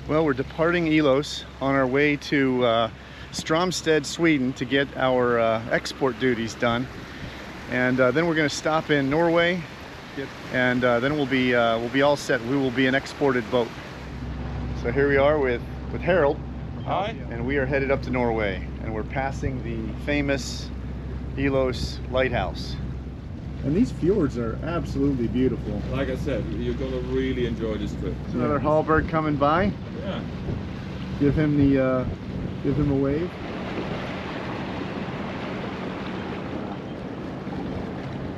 Well, we're departing Ellös on our way to Strömstad, Sweden to get our export duties done. And then we're going to stop in Norway. Yep. And then we'll be all set. We will be an exported boat. So here we are with Harold. Hi. And we are headed up to Norway. And we're passing the famous Ellös lighthouse. And these fjords are absolutely beautiful. Like I said, you're going to really enjoy this trip. There's another Hallberg coming by. Yeah. Give him a wave.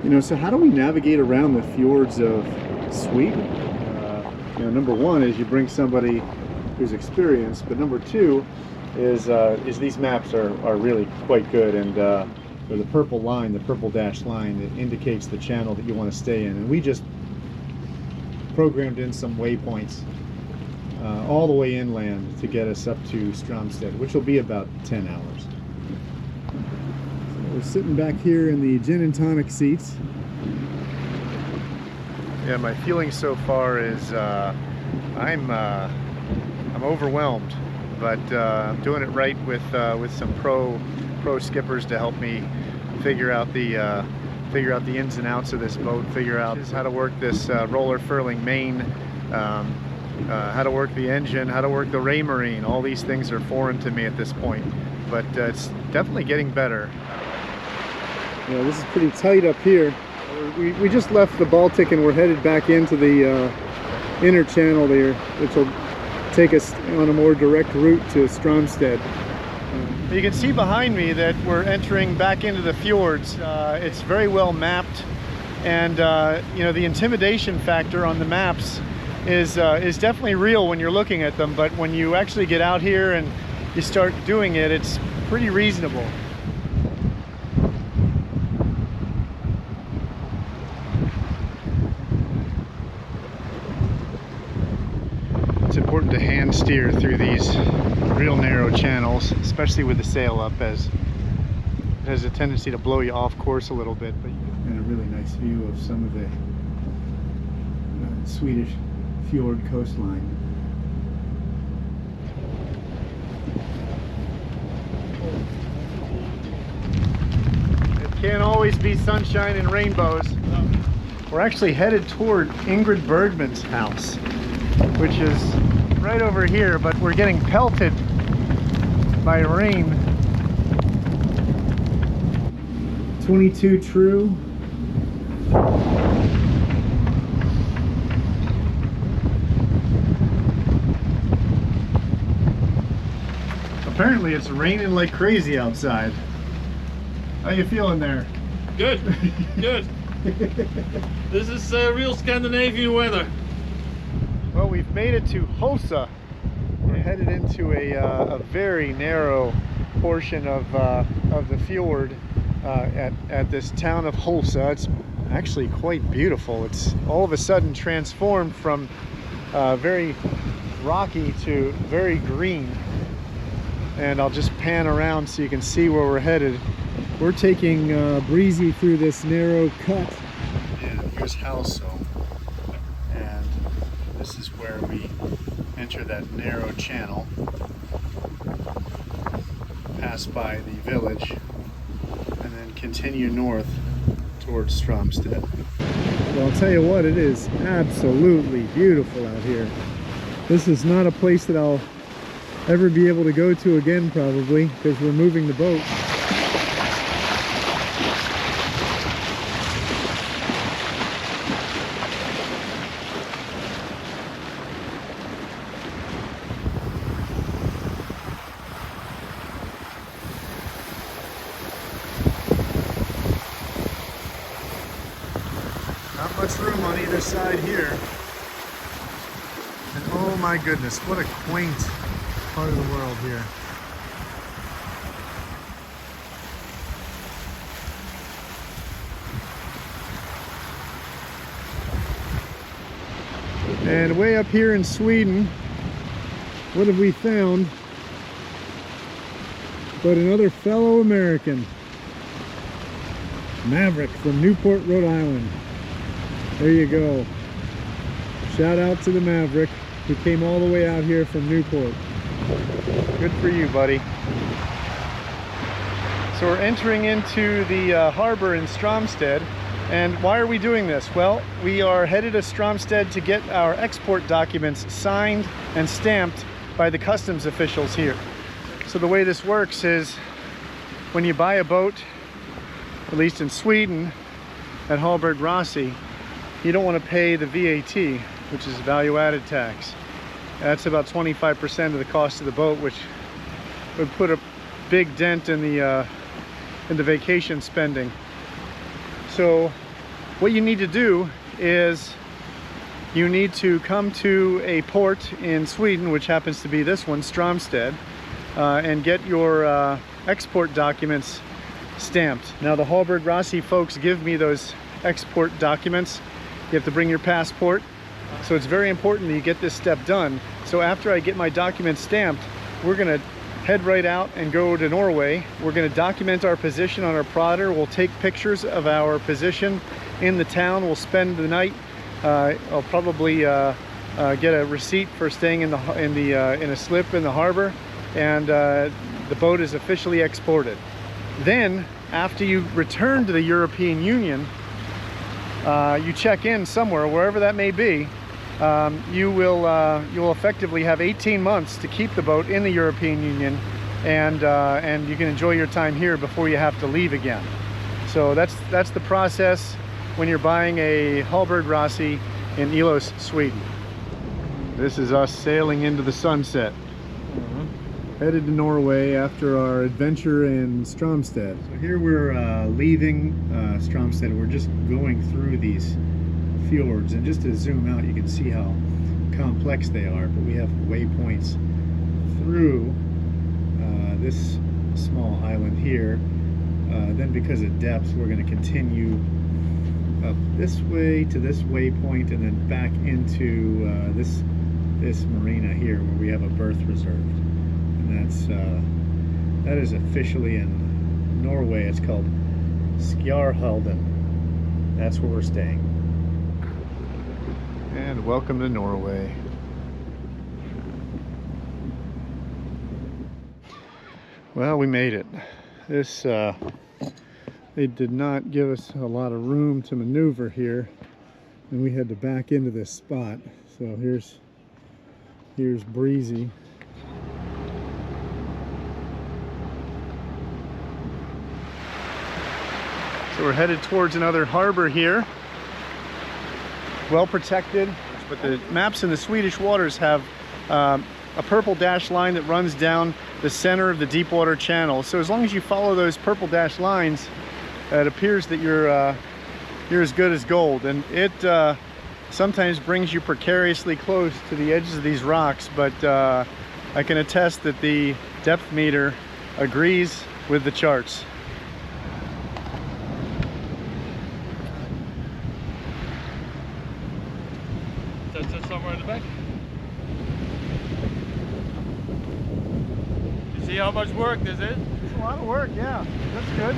You know, so how do we navigate around the fjords of Sweden? You know, number one is you bring somebody who's experienced, but number two is these maps are really quite good, and the purple line, the purple dashed line, that indicates the channel that you want to stay in, and we just programmed in some waypoints all the way inland to get us up to Strömstad, which will be about 10 hours. So we're sitting back here in the gin and tonic seats. Yeah, my feeling so far is I'm overwhelmed, but I'm doing it right with some pro skippers to help me figure out the ins and outs of this boat, figure out how to work this roller furling main, how to work the engine, how to work the ray marine. All these things are foreign to me at this point, but it's definitely getting better. Yeah, this is pretty tight up here. We just left the Baltic and we're headed back into the inner channel there, which will take us on a more direct route to Strömstad. You can see behind me that we're entering back into the fjords. It's very well mapped, and you know, the intimidation factor on the maps is definitely real when you're looking at them, but when you actually get out here and you start doing it, it's pretty reasonable. It's important to hand steer through these real narrow channels, especially with the sail up, as it has a tendency to blow you off course a little bit. But and a really nice view of some of the Swedish fjord coastline. It can't always be sunshine and rainbows. We're actually headed toward Ingrid Bergman's house, which is right over here, but we're getting pelted by rain. 22 true. Apparently it's raining like crazy outside. How you feeling there? Good, good. This is real Scandinavian weather. Well, we've made it to Hulsa. We're headed into a very narrow portion of the fjord at this town of Hulsa. It's actually quite beautiful. It's all of a sudden transformed from very rocky to very green. And I'll just pan around so you can see where we're headed. We're taking Breezy through this narrow cut. And here's Hulsa. And this is where we enter that narrow channel, pass by the village, and then continue north towards Strömstad. Well, I'll tell you what, it is absolutely beautiful out here. This is not a place that I'll ever be able to go to again, probably, because we're moving the boat. Not much room on either side here. And oh my goodness, what a quaint part of the world here. And way up here in Sweden, what have we found but another fellow American, Maverick from Newport, Rhode Island. There you go. Shout out to the Maverick. We came all the way out here from Newport. Good for you, buddy. So we're entering into the harbor in Stromstad. And why are we doing this? Well, we are headed to Stromstad to get our export documents signed and stamped by the customs officials here. So the way this works is when you buy a boat, at least in Sweden, at Hallberg Rassy, you don't want to pay the VAT, which is value-added tax. That's about 25% of the cost of the boat, which would put a big dent in the vacation spending. So what you need to do is you need to come to a port in Sweden, which happens to be this one, Stromstad, and get your export documents stamped. Now the Hallberg Rassy folks give me those export documents. You have to bring your passport. So it's very important that you get this step done. So after I get my documents stamped, we're gonna head right out and go to Norway. We're gonna document our position on our prodder. We'll take pictures of our position in the town. We'll spend the night. I'll probably get a receipt for staying in a slip in the harbor, and the boat is officially exported. Then, after you return to the European Union, you check in somewhere, wherever that may be. You will effectively have 18 months to keep the boat in the European Union, and you can enjoy your time here before you have to leave again. So that's the process when you're buying a Hallberg Rassy in Ellös, Sweden. This is us sailing into the sunset. Headed to Norway after our adventure in Stromstad. So here we're leaving Stromstad. We're just going through these fjords, and just to zoom out you can see how complex they are, but we have waypoints through this small island here. Then because of depth, we're going to continue up this way to this waypoint, and then back into this marina here where we have a berth reserved. And that is officially in Norway. It's called Skjærhalden. That's where we're staying. And welcome to Norway. Well, we made it. This they did not give us a lot of room to maneuver here, and we had to back into this spot. So here's Breezy. So we're headed towards another harbor here, well protected, but the maps in the Swedish waters have a purple dash line that runs down the center of the deep water channel. So as long as you follow those purple dash lines, it appears that you're as good as gold. And it sometimes brings you precariously close to the edges of these rocks, but I can attest that the depth meter agrees with the charts. That's somewhere in the back. You see how much work this is? It's a lot of work, yeah. That's good.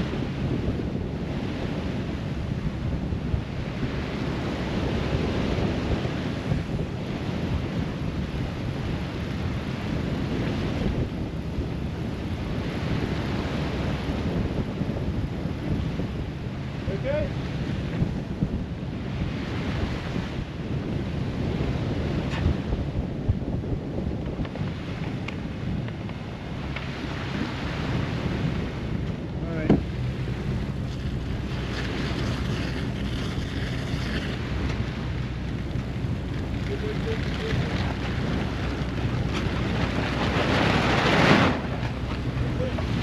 Okay.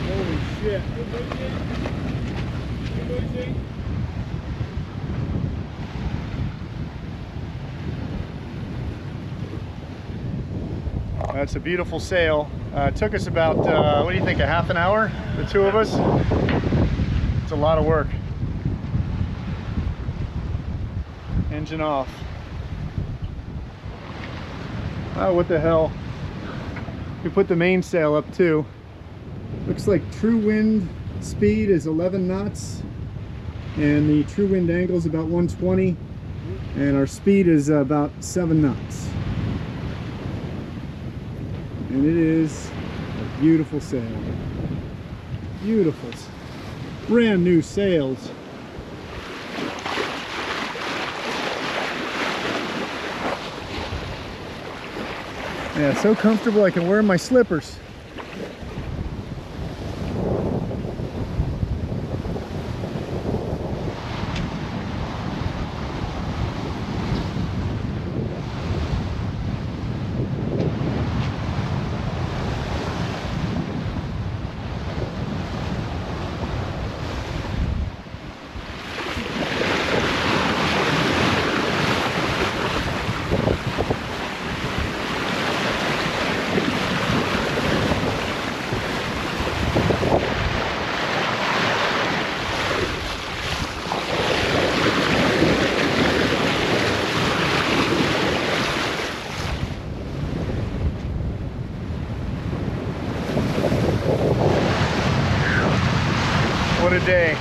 Holy shit. That's a beautiful sail. It took us about, what do you think, a half an hour, the two of us? It's a lot of work. Engine off. Oh, what the hell. We put the mainsail up too. Looks like true wind speed is 11 knots and the true wind angle is about 120, and our speed is about 7 knots. And it is a beautiful sail. Beautiful. Brand new sails. Yeah, so comfortable I can wear my slippers. What a day.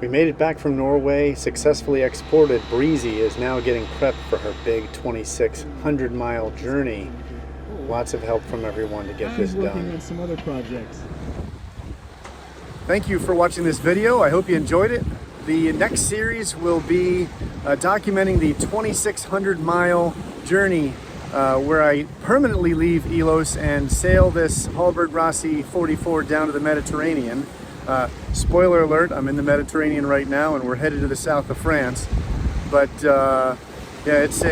We made it back from Norway, successfully exported. Breezy is now getting prepped for her big 2,600-mile journey. Lots of help from everyone to get this She's working done. on some other projects. Thank you for watching this video. I hope you enjoyed it. The next series will be documenting the 2,600-mile journey where I permanently leave Ellös and sail this Hallberg Rassy 44 down to the Mediterranean. Spoiler alert, I'm in the Mediterranean right now and we're headed to the south of France. But yeah, it's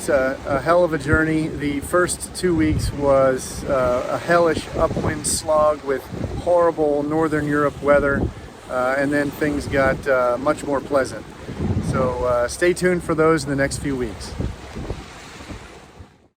a hell of a journey. The first 2 weeks was a hellish upwind slog with horrible Northern Europe weather, and then things got much more pleasant. So stay tuned for those in the next few weeks.